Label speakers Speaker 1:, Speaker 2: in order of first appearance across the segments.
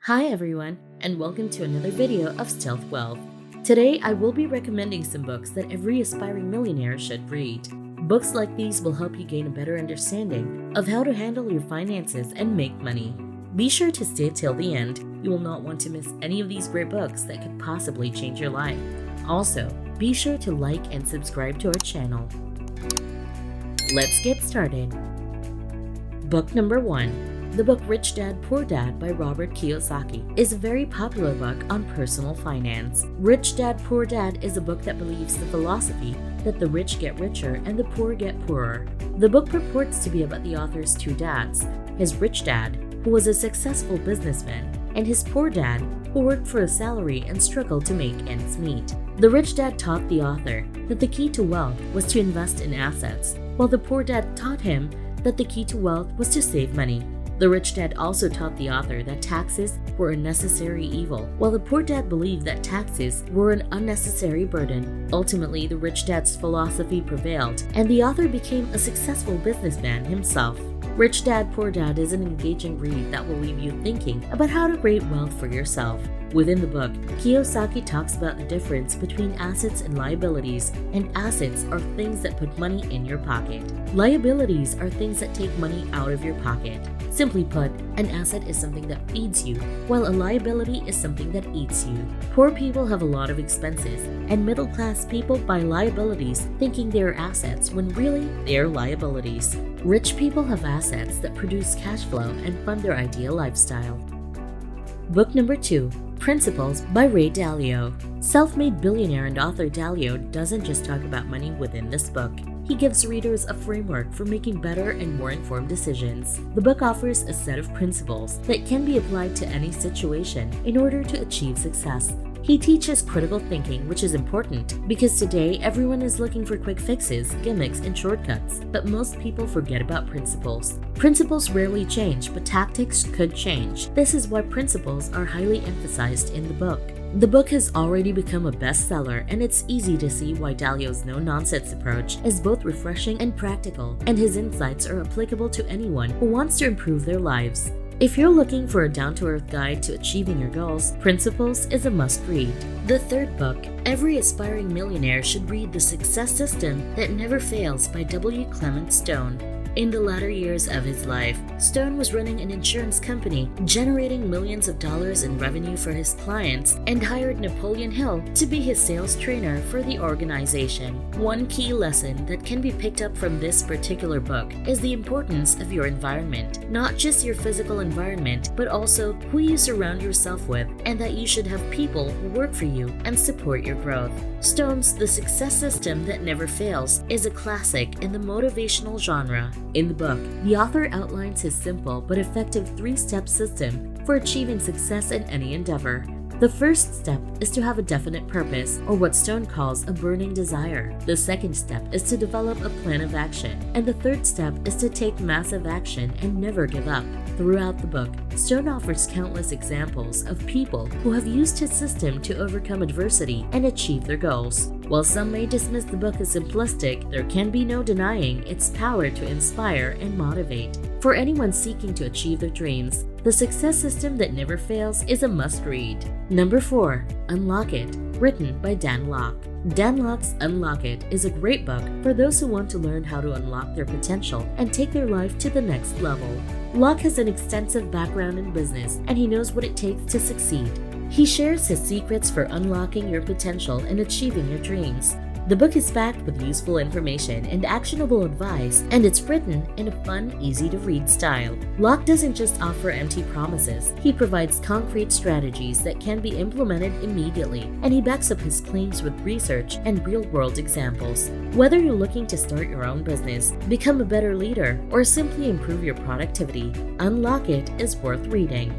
Speaker 1: Hi everyone, and welcome to another video of Stealth Wealth. Today I will be recommending some books that every aspiring millionaire should read. Books like these will help you gain a better understanding of how to handle your finances and make money. Be sure to stay till the end. You will not want to miss any of these great books that could possibly change your life. Also, be sure to like and subscribe to our channel. Let's get started. Book number 1. The book Rich Dad, Poor Dad by Robert Kiyosaki is a very popular book on personal finance. Rich Dad, Poor Dad is a book that believes the philosophy that the rich get richer and the poor get poorer. The book purports to be about the author's two dads, his rich dad, who was a successful businessman, and his poor dad, who worked for a salary and struggled to make ends meet. The rich dad taught the author that the key to wealth was to invest in assets, while the poor dad taught him that the key to wealth was to save money. The rich dad also taught the author that taxes were a necessary evil, while the poor dad believed that taxes were an unnecessary burden. Ultimately, the rich dad's philosophy prevailed, and the author became a successful businessman himself. Rich Dad, Poor Dad is an engaging read that will leave you thinking about how to create wealth for yourself. Within the book, Kiyosaki talks about the difference between assets and liabilities, and assets are things that put money in your pocket. Liabilities are things that take money out of your pocket. Simply put, an asset is something that feeds you, while a liability is something that eats you. Poor people have a lot of expenses, and middle-class people buy liabilities thinking they are assets when really they are liabilities. Rich people have assets that produce cash flow and fund their ideal lifestyle. Book number 2. Principles by Ray Dalio. Self-made billionaire and author Dalio doesn't just talk about money within this book. He gives readers a framework for making better and more informed decisions. The book offers a set of principles that can be applied to any situation in order to achieve success. He teaches critical thinking, which is important because today everyone is looking for quick fixes, gimmicks, and shortcuts, but most people forget about principles. Principles rarely change, but tactics could change. This is why principles are highly emphasized in the book. The book has already become a bestseller, and it's easy to see why Dalio's no-nonsense approach is both refreshing and practical, and his insights are applicable to anyone who wants to improve their lives. If you're looking for a down-to-earth guide to achieving your goals, Principles is a must-read. The third book, every aspiring millionaire should read The Success System That Never Fails by W. Clement Stone. In the latter years of his life, Stone was running an insurance company, generating millions of dollars in revenue for his clients, and hired Napoleon Hill to be his sales trainer for the organization. One key lesson that can be picked up from this particular book is the importance of your environment, not just your physical environment, but also who you surround yourself with, and that you should have people who work for you and support your growth. Stone's The Success System That Never Fails is a classic in the motivational genre. In the book, the author outlines his simple but effective 3-step system for achieving success in any endeavor. The first step is to have a definite purpose, or what Stone calls a burning desire. The second step is to develop a plan of action, and the third step is to take massive action and never give up. Throughout the book, Stone offers countless examples of people who have used his system to overcome adversity and achieve their goals. While some may dismiss the book as simplistic, there can be no denying its power to inspire and motivate. For anyone seeking to achieve their dreams, The Success System That Never Fails is a must-read. Number 4. Unlock It, written by Dan Lok. Dan Lok's Unlock It is a great book for those who want to learn how to unlock their potential and take their life to the next level. Lok has an extensive background in business, and he knows what it takes to succeed. He shares his secrets for unlocking your potential and achieving your dreams. The book is packed with useful information and actionable advice, and it's written in a fun, easy-to-read style. Lok doesn't just offer empty promises. He provides concrete strategies that can be implemented immediately, and he backs up his claims with research and real-world examples. Whether you're looking to start your own business, become a better leader, or simply improve your productivity, Unlock It is worth reading.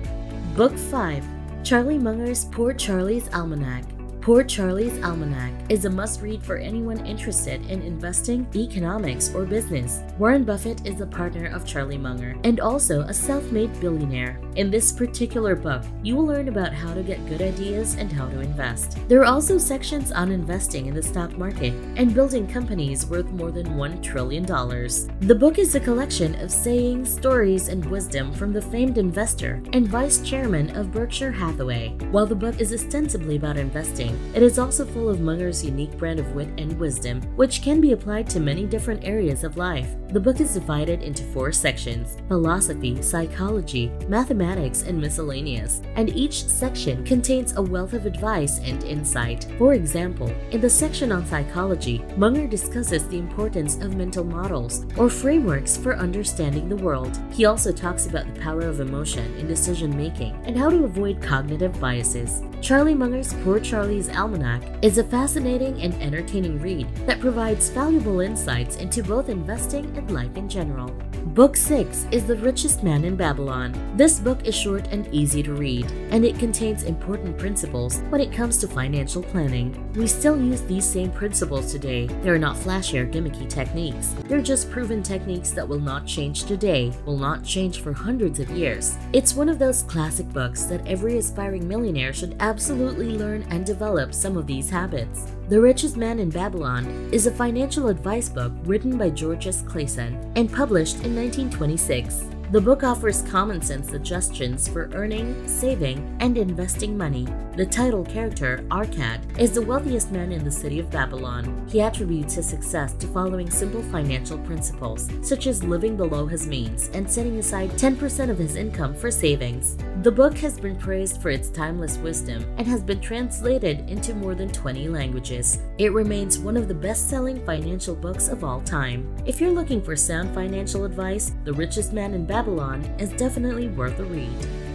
Speaker 1: Book 5. Charlie Munger's Poor Charlie's Almanac. Poor Charlie's Almanac is a must-read for anyone interested in investing, economics, or business. Warren Buffett is a partner of Charlie Munger and also a self-made billionaire. In this particular book, you will learn about how to get good ideas and how to invest. There are also sections on investing in the stock market and building companies worth more than $1 trillion. The book is a collection of sayings, stories, and wisdom from the famed investor and vice chairman of Berkshire Hathaway. While the book is ostensibly about investing, it is also full of Munger's unique brand of wit and wisdom, which can be applied to many different areas of life. The book is divided into 4 sections: philosophy, psychology, mathematics, and miscellaneous, and each section contains a wealth of advice and insight. For example, in the section on psychology, Munger discusses the importance of mental models or frameworks for understanding the world. He also talks about the power of emotion in decision-making and how to avoid cognitive biases. Charlie Munger's Poor Charlie's Almanac is a fascinating and entertaining read that provides valuable insights into both investing and life in general. Book 6 is The Richest Man in Babylon. This book is short and easy to read, and it contains important principles when it comes to financial planning. We still use these same principles today. They're not flashy or gimmicky techniques. They're just proven techniques that will not change today, will not change for hundreds of years. It's one of those classic books that every aspiring millionaire should absolutely learn and develop some of these habits. The Richest Man in Babylon is a financial advice book written by Richest and published in 1926. The book offers common sense suggestions for earning, saving, and investing money. The title character, Arcad, is the wealthiest man in the city of Babylon. He attributes his success to following simple financial principles, such as living below his means and setting aside 10% of his income for savings. The book has been praised for its timeless wisdom and has been translated into more than 20 languages. It remains one of the best-selling financial books of all time. If you're looking for sound financial advice, The Richest Man in Babylon is definitely worth a read.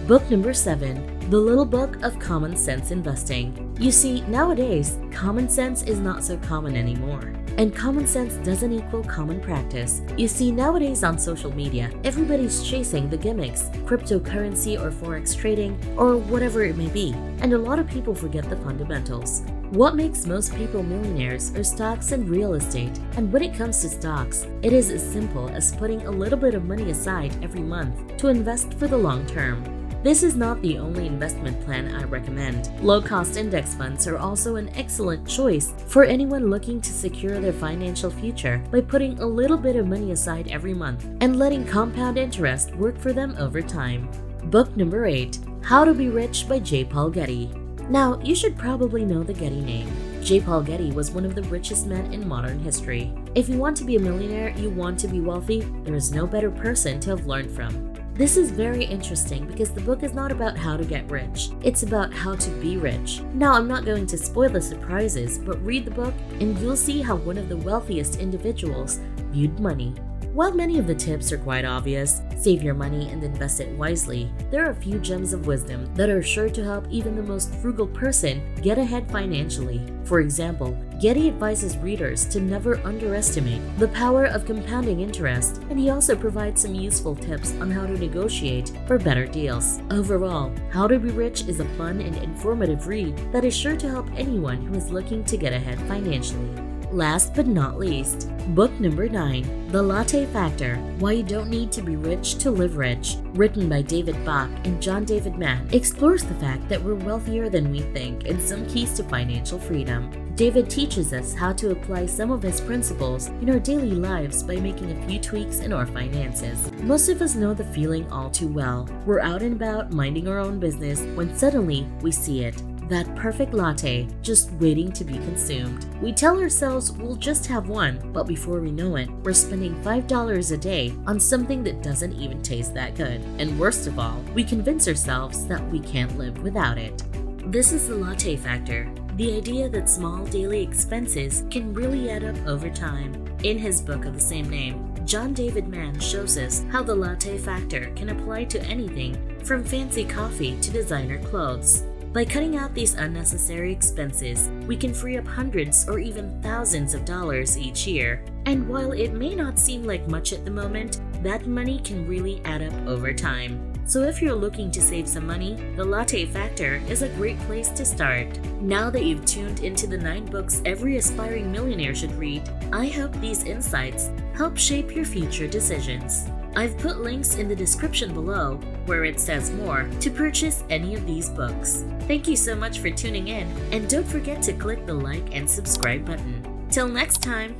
Speaker 1: Book number 7, The Little Book of Common Sense Investing. You see, nowadays, common sense is not so common anymore. And common sense doesn't equal common practice. You see, nowadays on social media, everybody's chasing the gimmicks, cryptocurrency or forex trading, or whatever it may be, and a lot of people forget the fundamentals. What makes most people millionaires are stocks and real estate, and when it comes to stocks, it is as simple as putting a little bit of money aside every month to invest for the long term. This is not the only investment plan I recommend. Low-cost index funds are also an excellent choice for anyone looking to secure their financial future by putting a little bit of money aside every month and letting compound interest work for them over time. Book number 8, How to Be Rich by J. Paul Getty. Now, you should probably know the Getty name. J. Paul Getty was one of the richest men in modern history. If you want to be a millionaire, you want to be wealthy, there is no better person to have learned from. This is very interesting because the book is not about how to get rich, it's about how to be rich. Now, I'm not going to spoil the surprises, but read the book and you'll see how one of the wealthiest individuals viewed money. While many of the tips are quite obvious, save your money and invest it wisely, there are a few gems of wisdom that are sure to help even the most frugal person get ahead financially. For example, Getty advises readers to never underestimate the power of compounding interest, and he also provides some useful tips on how to negotiate for better deals. Overall, How to Be Rich is a fun and informative read that is sure to help anyone who is looking to get ahead financially. Last but not least, book number 9, The Latte Factor: Why You Don't Need to Be Rich to Live Rich, written by David Bach and John David Mann, explores the fact that we're wealthier than we think and some keys to financial freedom. David teaches us how to apply some of his principles in our daily lives by making a few tweaks in our finances. Most of us know the feeling all too well. We're out and about minding our own business when suddenly we see it. That perfect latte, just waiting to be consumed. We tell ourselves we'll just have one, but before we know it, we're spending $5 a day on something that doesn't even taste that good. And worst of all, we convince ourselves that we can't live without it. This is the latte factor, the idea that small daily expenses can really add up over time. In his book of the same name, John David Mann shows us how the latte factor can apply to anything from fancy coffee to designer clothes. By cutting out these unnecessary expenses, we can free up hundreds or even thousands of dollars each year. And while it may not seem like much at the moment, that money can really add up over time. So if you're looking to save some money, the Latte Factor is a great place to start. Now that you've tuned into the 9 books every aspiring millionaire should read, I hope these insights help shape your future decisions. I've put links in the description below where it says more to purchase any of these books. Thank you so much for tuning in, and don't forget to click the like and subscribe button. Till next time!